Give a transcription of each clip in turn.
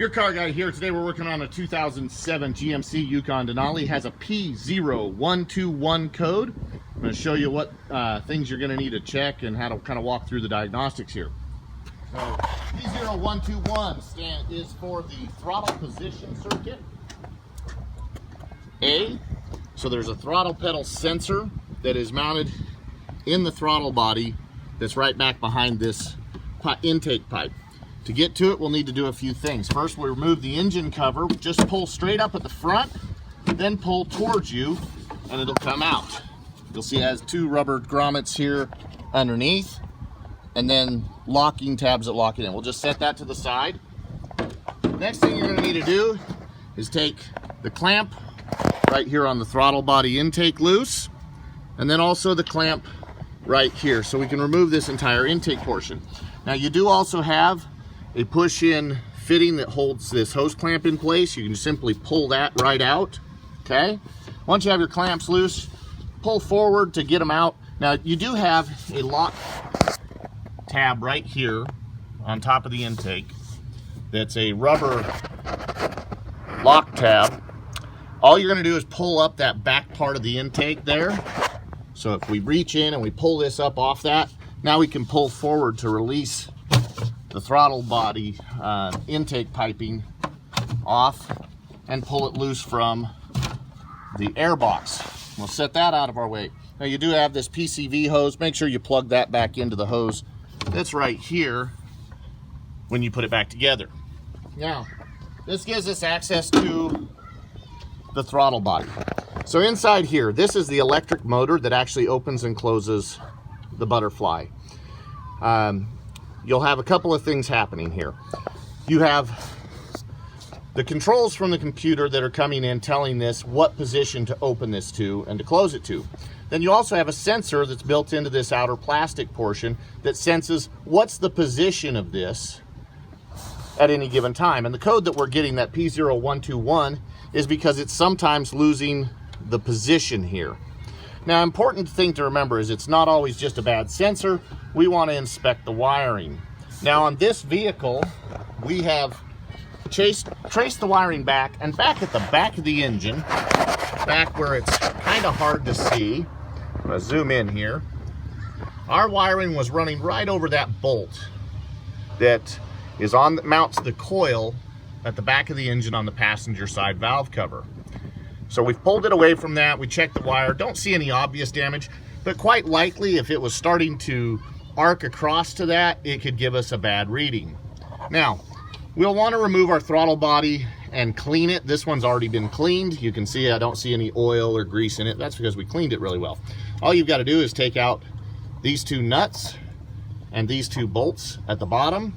Your car guy here. Today we're working on a 2007 GMC Yukon Denali. Has a P0121 code. I'm going to show you what things you're going to need to check and how to kind of walk through the diagnostics here. So P0121 is for the throttle position circuit. So there's a throttle pedal sensor that is mounted in the throttle body that's right back behind this intake pipe. To get to it, we'll need to do a few things. First, we'll remove the engine cover. Just pull straight up at the front, then pull towards you, and it'll come out. You'll see it has two rubber grommets here underneath, and then locking tabs that lock it in. We'll just set that to the side. Next thing you're gonna need to do is take the clamp right here on the throttle body intake loose, and then also the clamp right here, so we can remove this entire intake portion. Now you do also have a push-in fitting that holds this hose clamp in place. You can simply pull that right out, okay? Once you have your clamps loose, pull forward to get them out. Now you do have a lock tab right here on top of the intake that's a rubber lock tab. All you're gonna do is pull up that back part of the intake there. So if we reach in and we pull this up off that, now we can pull forward to release the throttle body intake piping off and pull it loose from the air box. We'll set that out of our way. Now you do have this PCV hose. Make sure you plug that back into the hose that's right here when you put it back together. Now, this gives us access to the throttle body. So inside here, this is the electric motor that actually opens and closes the butterfly. You'll have a couple of things happening here. You have the controls from the computer that are coming in telling this what position to open this to and to close it to. Then you also have a sensor that's built into this outer plastic portion that senses what's the position of this at any given time. And the code that we're getting, that P0121, is because it's sometimes losing the position here. Now, important thing to remember is it's not always just a bad sensor. We want to inspect the wiring. Now, on this vehicle, we have traced the wiring back, and back at the back of the engine, back where it's kind of hard to see. I'm going to zoom in here. Our wiring was running right over that bolt that is on that mounts the coil at the back of the engine on the passenger side valve cover. So we've pulled it away from that. We checked the wire. Don't see any obvious damage, but quite likely if it was starting to arc across to that, it could give us a bad reading. Now, we'll want to remove our throttle body and clean it. This one's already been cleaned. You can see I don't see any oil or grease in it. That's because we cleaned it really well. All you've got to do is take out these two nuts and these two bolts at the bottom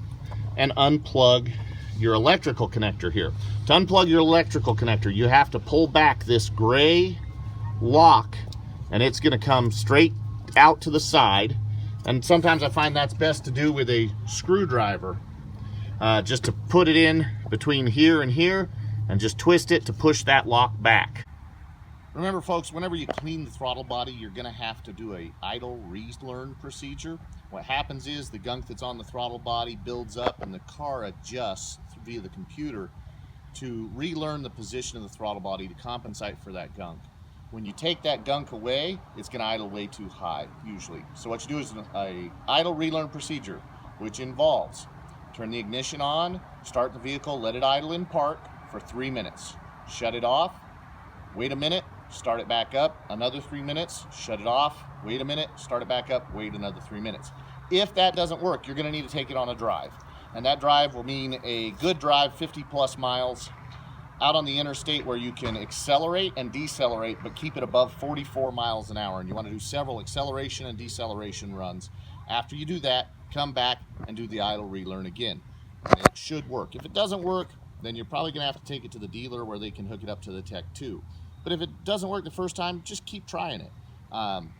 and unplug your electrical connector here. To unplug your electrical connector, you have to pull back this gray lock, and it's going to come straight out to the side. And sometimes I find that's best to do with a screwdriver, just to put it in between here and here and just twist it to push that lock back. Remember, folks, whenever you clean the throttle body, you're going to have to do a idle relearn procedure. What happens is the gunk that's on the throttle body builds up and the car adjusts via the computer to relearn the position of the throttle body to compensate for that gunk. When you take that gunk away, it's going to idle way too high, usually. So what you do is a idle relearn procedure, which involves turn the ignition on, start the vehicle, let it idle in park for 3 minutes. Shut it off, wait a minute, start it back up, another 3 minutes, shut it off, wait a minute, start it back up, wait another 3 minutes. If that doesn't work, you're going to need to take it on a drive. And that drive will mean a good drive, 50 plus miles, out on the interstate where you can accelerate and decelerate, but keep it above 44 miles an hour. And you want to do several acceleration and deceleration runs. After you do that, come back and do the idle relearn again. And it should work. If it doesn't work, then you're probably going to have to take it to the dealer where they can hook it up to the Tech 2. But if it doesn't work the first time, just keep trying it.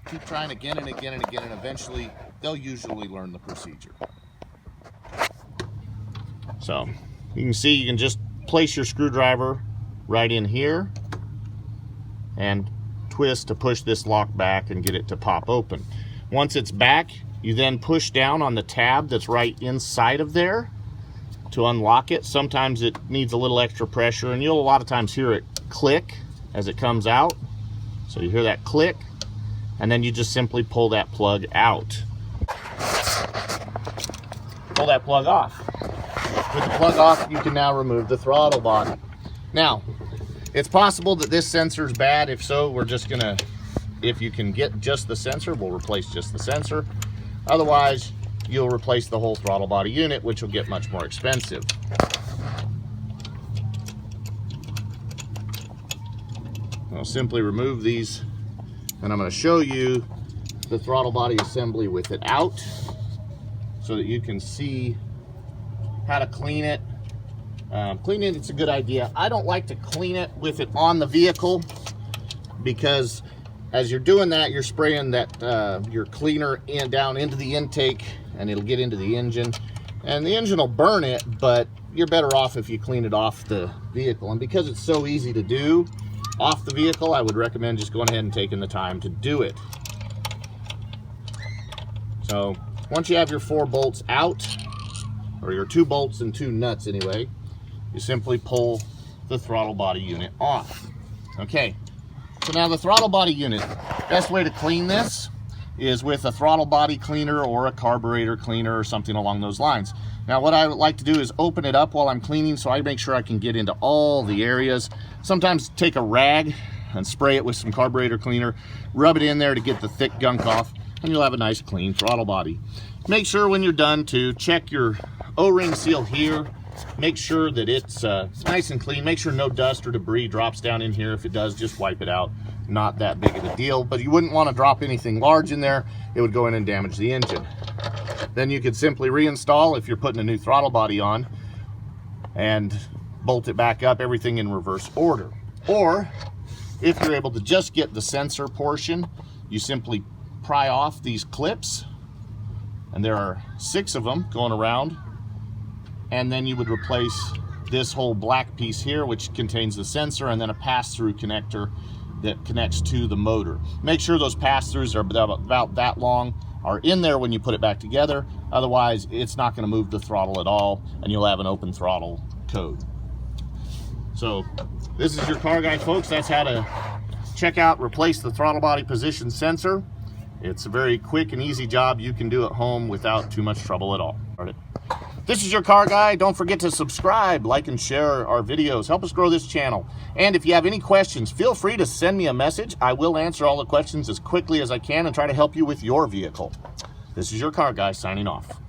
Keep trying again and again and again, and eventually they'll usually learn the procedure. So you can see you can just place your screwdriver right in here and twist to push this lock back and get it to pop open. Once it's back, you then push down on the tab that's right inside of there to unlock it. Sometimes it needs a little extra pressure, and you'll a lot of times hear it click as it comes out. So you hear that click, and then you just simply pull that plug out. Pull that plug off. With the plug off, you can now remove the throttle body. Now, it's possible that this sensor is bad. If so, we're just gonna, if you can get just the sensor, we'll replace just the sensor. Otherwise, you'll replace the whole throttle body unit, which will get much more expensive. I'll simply remove these, and I'm going to show you the throttle body assembly with it out so that you can see how to clean it. Cleaning it's a good idea. I don't like to clean it with it on the vehicle, because as you're doing that, you're spraying that your cleaner down into the intake, and it'll get into the engine, and the engine will burn it. But you're better off if you clean it off the vehicle. And because it's so easy to do off the vehicle, I would recommend just going ahead and taking the time to do it. So once you have your 4 bolts out, or your 2 bolts and 2 nuts anyway, you simply pull the throttle body unit off. Okay, so now the throttle body unit, best way to clean this is with a throttle body cleaner or a carburetor cleaner or something along those lines. Now what I like to do is open it up while I'm cleaning, so I make sure I can get into all the areas. Sometimes take a rag and spray it with some carburetor cleaner, rub it in there to get the thick gunk off, and you'll have a nice clean throttle body. Make sure when you're done to check your O-ring seal here. Make sure that it's nice and clean. Make sure no dust or debris drops down in here. If it does, just wipe it out. Not that big of a deal, but you wouldn't want to drop anything large in there. It would go in and damage the engine. Then you could simply reinstall if you're putting a new throttle body on, and bolt it back up, everything in reverse order. Or if you're able to just get the sensor portion, you simply pry off these clips, and there are 6 of them going around, and then you would replace this whole black piece here, which contains the sensor, and then a pass-through connector that connects to the motor. Make sure those pass-throughs are about that long, are in there when you put it back together. Otherwise, it's not going to move the throttle at all, and you'll have an open throttle code. So this is your car guide, folks. That's how to check out, replace the throttle body position sensor. It's a very quick and easy job you can do at home without too much trouble at all. This is your car guide. Don't forget to subscribe, like, and share our videos. Help us grow this channel. And if you have any questions, feel free to send me a message. I will answer all the questions as quickly as I can and try to help you with your vehicle. This is your car guy signing off.